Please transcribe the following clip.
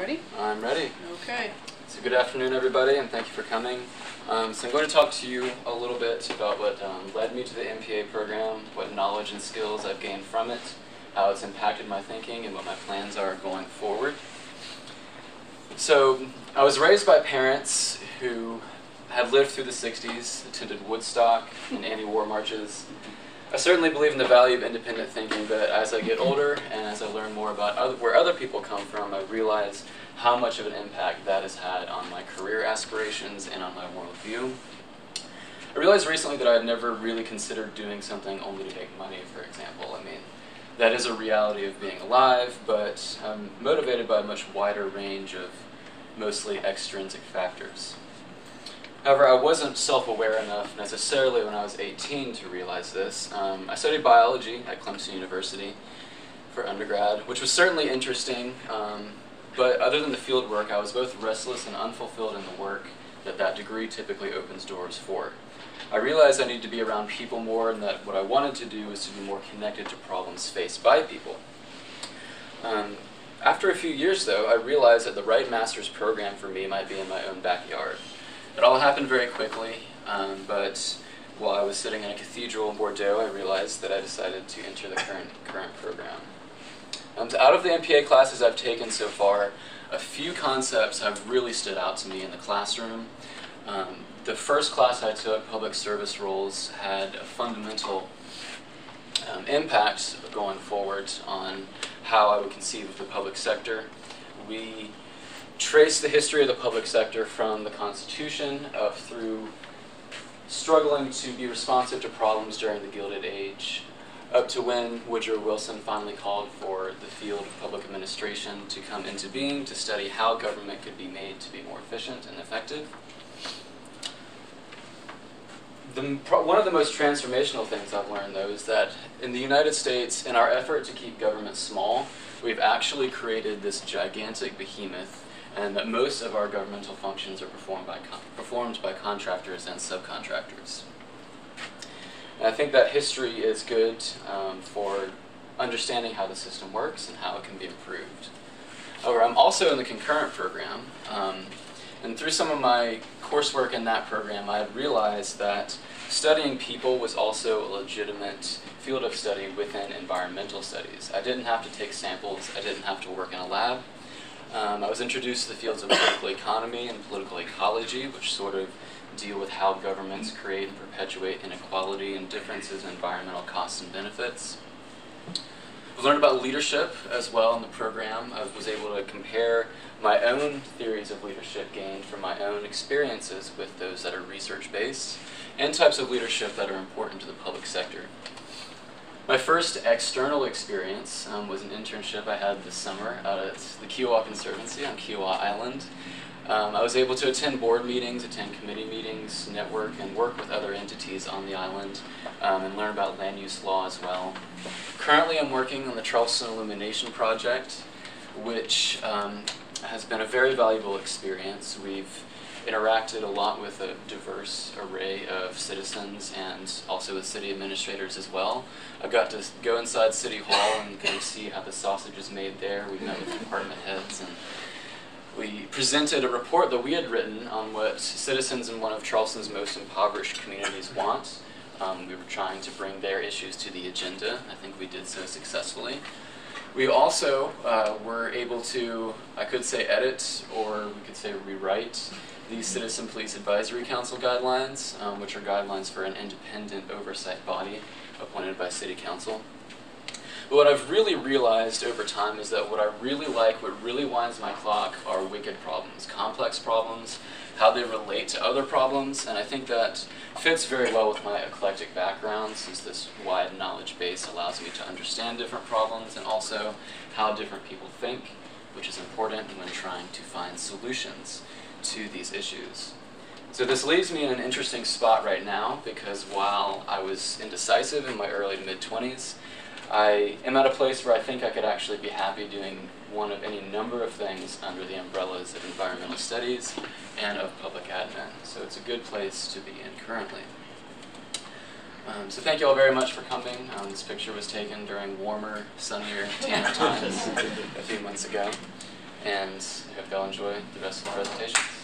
Ready? I'm ready. Okay. So good afternoon, everybody, and thank you for coming. So I'm going to talk to you a little bit about what led me to the MPA program, what knowledge and skills I've gained from it, how it's impacted my thinking, and what my plans are going forward. So I was raised by parents who had lived through the 60s, attended Woodstock and anti-war marches. I certainly believe in the value of independent thinking, but as I get older and as I learn more about where other people come from, I realize how much of an impact that has had on my career aspirations and on my worldview. I realized recently that I had never really considered doing something only to make money, for example. I mean, that is a reality of being alive, but I'm motivated by a much wider range of mostly extrinsic factors. However, I wasn't self-aware enough necessarily when I was 18 to realize this. I studied biology at Clemson University for undergrad, which was certainly interesting, but other than the field work, I was both restless and unfulfilled in the work that degree typically opens doors for. I realized I needed to be around people more, and that what I wanted to do was to be more connected to problems faced by people. After a few years, though, I realized that the right master's program for me might be in my own backyard. It all happened very quickly, but while I was sitting in a cathedral in Bordeaux, I realized that I decided to enter the current program. So out of the MPA classes I've taken so far, a few concepts have really stood out to me in the classroom. The first class I took, Public Service Roles, had a fundamental impact going forward on how I would conceive of the public sector. We trace the history of the public sector from the Constitution up through struggling to be responsive to problems during the Gilded Age, up to when Woodrow Wilson finally called for the field of public administration to come into being to study how government could be made to be more efficient and effective. One of the most transformational things I've learned, though, is that in the United States, in our effort to keep government small, we've actually created this gigantic behemoth, and that most of our governmental functions are performed by contractors and subcontractors. And I think that history is good for understanding how the system works and how it can be improved. However, I'm also in the concurrent program, and through some of my coursework in that program, I had realized that studying people was also a legitimate field of study within environmental studies. I didn't have to take samples, I didn't have to work in a lab. I was introduced to the fields of political economy and political ecology, which sort of deal with how governments create and perpetuate inequality and differences in environmental costs and benefits. I learned about leadership as well in the program. I was able to compare my own theories of leadership gained from my own experiences with those that are research-based and types of leadership that are important to the public sector. My first external experience was an internship I had this summer out at the Kiowa Conservancy on Kiowa Island. I was able to attend board meetings, attend committee meetings, network, and work with other entities on the island, and learn about land use law as well. Currently, I'm working on the Charlton Illumination Project, which has been a very valuable experience. We've interacted a lot with a diverse array of citizens and also with city administrators as well. I've got to go inside City Hall and kind of see how the sausage is made there. We met with department heads, and we presented a report that we had written on what citizens in one of Charleston's most impoverished communities want. We were trying to bring their issues to the agenda. I think we did so successfully. We also were able to, I could say, edit, or we could say rewrite the Citizen Police Advisory Council guidelines, which are guidelines for an independent oversight body appointed by City Council. But what I've really realized over time is that what I really like, what really winds my clock, are wicked problems, complex problems, how they relate to other problems, and I think that fits very well with my eclectic background, since this wide knowledge base allows me to understand different problems and also how different people think, which is important when trying to find solutions to these issues. So this leaves me in an interesting spot right now, because while I was indecisive in my early to mid-20s, I am at a place where I think I could actually be happy doing one of any number of things under the umbrellas of environmental studies and of public admin. So it's a good place to be in currently. So thank you all very much for coming. This picture was taken during warmer, sunnier, tan times a few months ago. and I hope y'all enjoy the rest of the presentation.